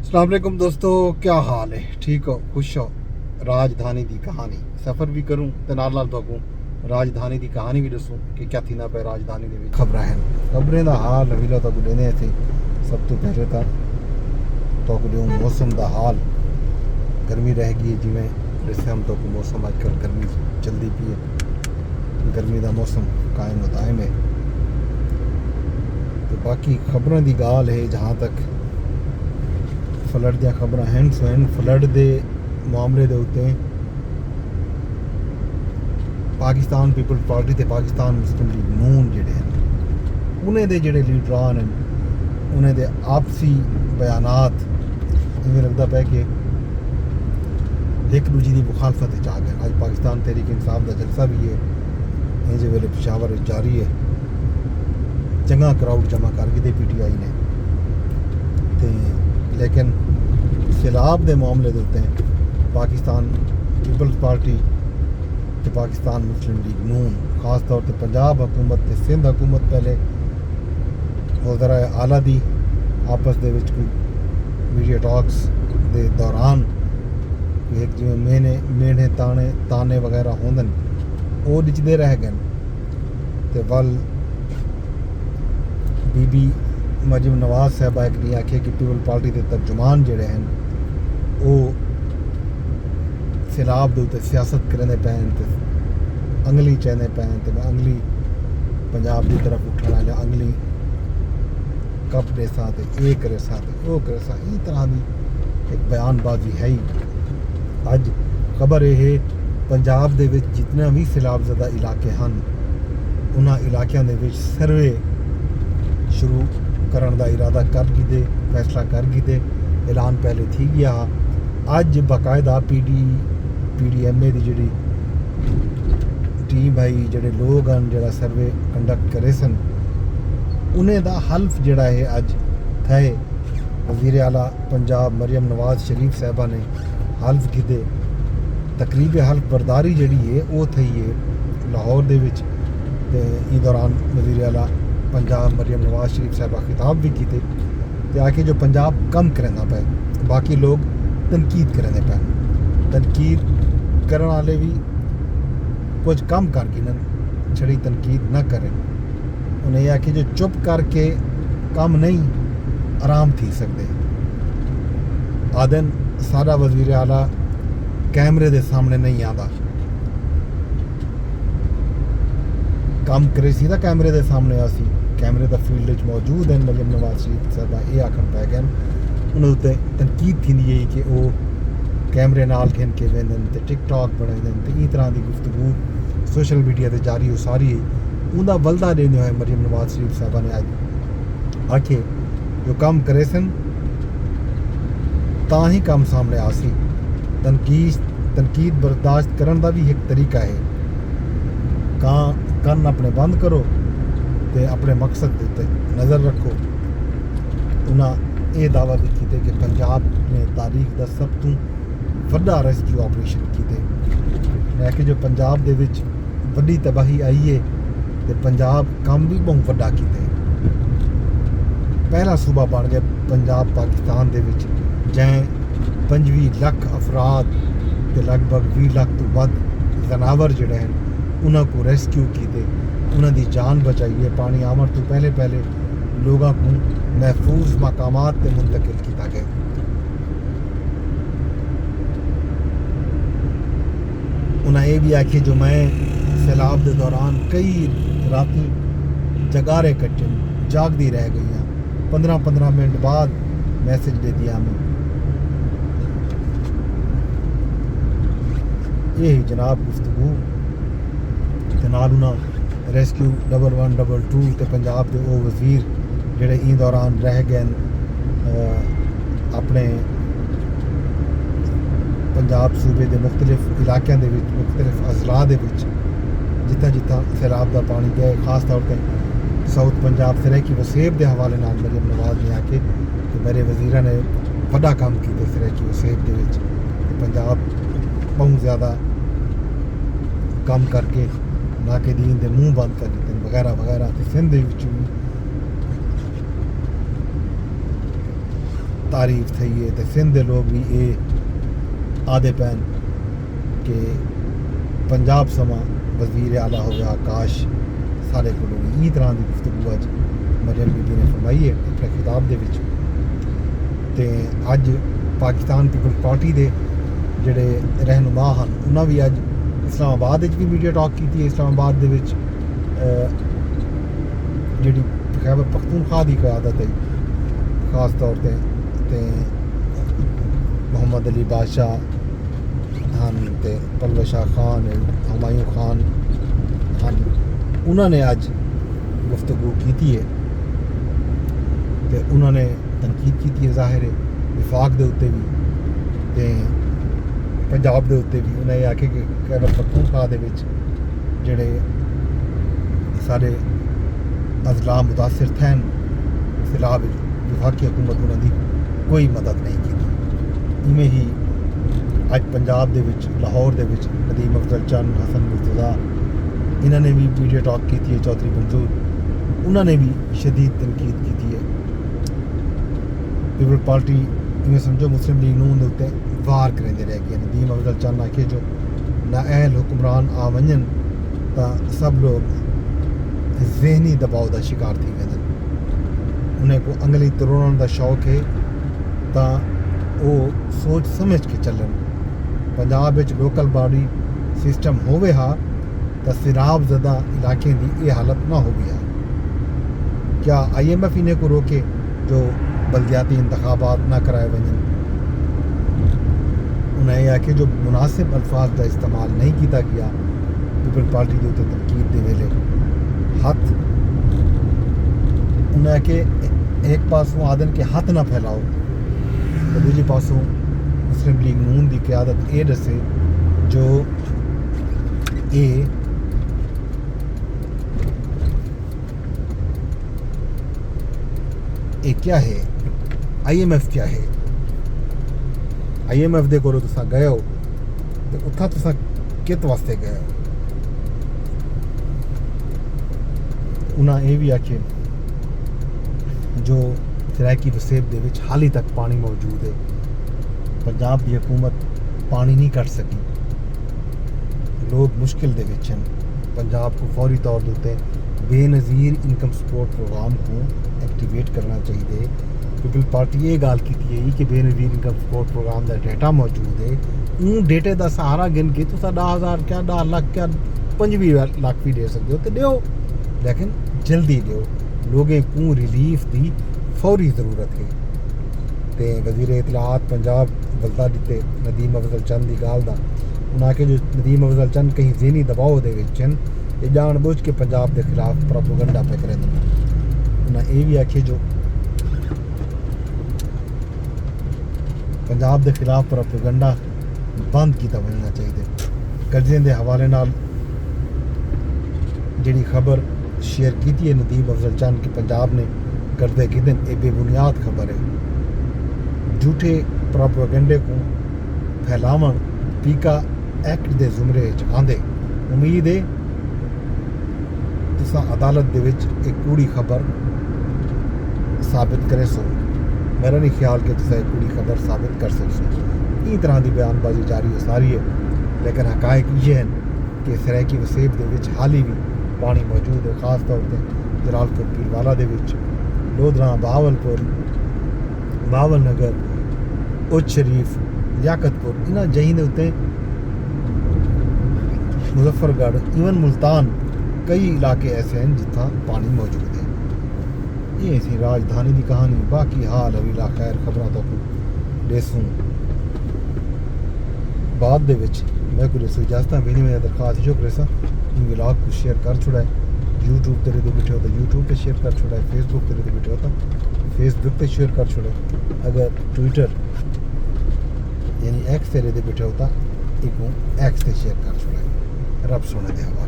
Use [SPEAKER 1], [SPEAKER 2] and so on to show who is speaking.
[SPEAKER 1] अस्सलाम वालेकुम दोस्तों, क्या हाल है? ठीक हो, खुश हो? राजधानी की कहानी सफ़र भी करूँ तो नाल नाल तुहानू राजधानी की कहानी भी दसूँ कि क्या थी ना पे राजधानी के खबर हैं। खबरें का हाल अभी तो लेने थे। सब तो पहले तो दूँ मौसम का हाल। गर्मी रह गई जिमें जैसे हम तो मौसम आजकल गर्मी चलती पी है। गर्मी का मौसम कायम दायम है। तो बाकी खबरों की गाल है जहाँ तक फ्लड दी खबर हैं सो हैं। फ्लड के मामले के उत्ते पाकिस्तान पीपल्स पार्टी ते पाकिस्तान मुस्लिम लीग नून जेडे हैं उन्हें दे जेडे लीडरान हैं उन्हें दे आपसी बयानात इवें लगता पे कि एक दूजे की मुखालफत आ गए। अज पाकिस्तान तहरीक इंसाफ का जलसा भी है इंज वेले पेशावर जारी है। चंगा क्राउड जमा कर गए PTI ने ते लेकिन सैलाब के मामले के उत्ते पाकिस्तान पीपल्स पार्टी तो पाकिस्तान मुस्लिम लीग नून खास तौर पर पंजाब हुकूमत ते सिंध हुकूमत पहले वज़रा आला दी आपस दे विच कोई मीडिया टॉक्स के दौरान एक जिवें मेने ताने वगैरह होंदे वो डिचते रह गए तो वल बीबी मरियम नवाज साहबा एक ने आखे कि पीपल पार्टी के तर्जुमान जोड़े हैं वो सैलाब के उत्ते सियासत करने पैन तो अंगली चहने पैन तो अंगली पंजाब की तरफ उठने वाले अंगली कप दे सा ये करे सा वो करे सा इस तरह की एक बयानबाजी है ही। अज खबर यह है पंजाब के जितने भी सैलाबज़दा इलाके हैं उन्होंने इलाकों के सर्वे शुरू करने का इरादा कर गिदे फैसला कर गिदे ऐलान पहले थी गया। अज बाकायदा PDMA की जी टीम आई जोड़े लोग हैं जोड़ा सर्वे कंडक्ट करे सन उन्हें दा हल्फ जोड़ा है अज थे वज़ीर आला पंजाब मरियम नवाज शरीफ साहबा ने हल्फ गिदे। तकरीब हल्फ बरदारी जी है वो थी है लाहौर के इस दौरान वज़ीर आला पंजाब मरियम नवाज शरीफ साहबा खिताब भी किए तो आके जो पंजाब कम करना पे बाकी लोग तनकीद करने पे तनकीद करने वाले भी कुछ कम कर गिनन छड़ी तनकीद न करें। उन्हें आके जो चुप करके कम नहीं आराम थी सकते आदन सारा वज़ीर आला कैमरे के सामने नहीं आता काम करे सी कैमरे के सामने आसी कैमरे का फील्ड मौजूद है। मरियम नवाज शरीफ साहबा ये आखन पै गए उन्होंने तनकीद थी है कि वो कैमरे नाल घिन के वेंदे तो टिकटॉक बनाते तो इस तरह की गुफ्तगू सोशल मीडिया से जारी हो सारी उनका बलदा देने हुए मरियम नवाज शरीफ साहबा ने अज आखे जो काम करे सन ता ही काम सामने आसी। तनकीद बर्दाश्त करने का भी एक तरीका है। कन अपने बंद करो तो अपने मकसद के उत्ते नज़र रखो। उन्हें यह दावा भी किया कि पंजाब ने तारीख का सब तो वड्डा रेस्क्यू ऑपरेशन किए कि जो पंजाब के वड्डी तबाही आई है तो पंजाब काम भी बहुत वड्डा किए। पहला सूबा बन गया पंजाब पाकिस्तान के जैं 25 लाख अफराद के लगभग 20 लाख तो वध जनावर जोड़े हैं उन्होंने रेस्क्यू किए उन्होंने जान बचाई है। पानी आवन तो पहले लोगों को महफूज मकामात पर मुंतकिल किया गया। उन्हें यह भी आखिए जो मैं सैलाब के दौरान कई रात जगारे कट्टे जागती रह गई हैं 15-15 मिनट बाद मैसेज दे दिया हमें यही जनाब गुफ्तगू रेस्क्यू 1112 तो पंजाब के वो वज़ीर जोड़े इस दौरान रह गए अपने पंजाब सूबे के मुख्तलिफ इलाकों के मुख्तलिफ अजला के जिथा जिथा सैलाब का पानी गए खास तौर पर साउथ पंजाब सराकी वसेब के हवाले मरियम नवाज ने आके कि मेरे वज़ीर ने बड़ा काम किया सराकी वसेब के पंजाब बहुत ज़्यादा काम करके नाकेदीन के मूँह बंद कर दिते वगैरह वगैरह। तो सिंध तारीफ थी है तो सिंध के लोग भी ये आदे पैन कि पंजाब समा वजीर आला हो गया आकाश सारे को लोग तरह की गुफ्तगू अज मरियम बीबी ने फरमाई है अपने खिताब के ते अज पाकिस्तान पीपल्स पार्टी के जोड़े रहनुमा हैं उन्होंने भी अज इस्लामाबाद भी मीडिया टॉक की है। इस्लामाबाद के जी खैबर पख्तूनख्वा की क़यादत है खास तौर पर मोहम्मद अली बादशाह हैं ते पलवल शाह खान हुमायूं खान हैं उन्होंने अज गुफ्तगू की है तो उन्होंने तनकीद की है ज़ाहिर है विफाक के उत्ते भी ते पंजाब के उत्ते भी उन्हें आखे कि खैबर पख्तूनख्वा के जोड़े सारे अजला मुतासिर थे सैलाब विफाकी हुकूमत उन्होंने कोई मदद नहीं की। इवें ही अज पंजाब के लाहौर के नदीम अफजल चंद हसन मुर्तज़ा इन्होंने भी मीडिया टॉक की है। चौधरी मंजूर उन्होंने भी शदीद तनकीद की है। पीपल पार्टी इवें समझो मुस्लिम लीग नून के उत्ते वार करेंदे रह गए। नदीम अफजल चंद आखे जो नाअहल हुक्मरान आ वजन तो सब लोग जहनी दबाव का शिकार थी वेंदन। उन्हें को अंगली तरोड़न का शौक है तो वो सोच समझ के चलन। पंजाब लोकल बॉडी सिस्टम होवे हा तो सिराब ज़दा इलाके की ये हालत ना हो गया। क्या IMF इन्हें को रोके जो बल्दियाती इंतखाबात ना कराए वजन। उन्हें आके जो मुनासिब अल्फाज का इस्तेमाल नहीं किया गया पीपल पार्टी के उत्ते तनकीद के वेले हथ उन्हें आके एक पासों आदन के हथ ना फैलाओ तो दूजे पासों मुस्लिम लीग नून की क़यादत ये दसे जो ये क्या है IMF क्या है। IMF दे कोलों तुसा गए हो तो उत्था तुसा कित वास्ते गए हो। उन्हें ये भी आखे जो सरायकी वसेब दे विच हाली तक पानी मौजूद है। पंजाब की हुकूमत पानी नहीं कट सकी। लोग मुश्किल दे विच हैं। पंजाब को फौरी तौर पर बेनज़ीर इनकम सपोर्ट प्रोग्राम को एक्टिवेट करना चाहिए। पीपल पार्टी ये गाल की है कि बेनज़ीर इनकम सपोर्ट प्रोग्राम का डेटा मौजूद है। उन डेटे का सहारा गिन के तो 10,000 क्या 10 लाख क्या 25 लाख भी दे सकते हो तो दो, लेकिन जल्दी दो। लोगों को रिलीफ की फौरी ज़रूरत है। तो वज़ीर इतलात पंजाब बलदा दिते नदीम अफजल चंद की गाल का उन्हें आके जो नदीम अफजल चंद कहीं ज़हनी दबाव के जानबूझ के पंजाब के खिलाफ प्रोपेगेंडा पे करें। उन्हें ये भी आखे जो पंजाब के खिलाफ प्रोपेगेंडा बंद किया जाना चाहिए। कर्जे के हवाले नाल जिहड़ी खबर शेयर की है नदीम अफजल चंद कि पंजाब ने कर्जे किए ये बेबुनियाद खबर है। झूठे प्रोपेगेंडे को फैलावन पीका एक्ट के जुमरे च आंदे। उम्मीद है तुसा अदालत दे विच एक कूड़ी खबर साबित करे सो। मेरा नहीं ख्याल कि तुसा एक कूड़ी खबर साबित कर सकसो। इस तरह की बयानबाजी जारी हो सारी है, लेकिन हकायक ये हैं कि सरायकी वसेब दे विच हाली भी पानी मौजूद है। खास तौर पर जलालपुर पीरवाला दे विच, लोधरा बहावलपुर बावल नगर उच शरीफ लियाकतपुर इन्होंने जहीं के उत्ते मुजफ्फरगढ़ इवन मुल्तान कई इलाके ऐसे हैं जिथा पानी मौजूद है। ये सी राजधानी की कहानी। बाकी हाल हवीला खैर खबर तो देसूँ बाद दे विच मैं को इजाजत मेरी मेरी दरखास्त जो करे इन व्लॉग को शेयर कर छुड़ा है। यूट्यूब तेरे दे बैठे हो तो यूट्यूब पे शेयर कर छुड़ा है। फेसबुक तेरे दे बैठे हो तो फेसबुक पे शेयर कर छुड़ा है। अगर ट्विटर यानी एक्स तेरे दे बैठे होता एक एक्स से शेयर कर छुड़ा है। रब सोने दे हवाले।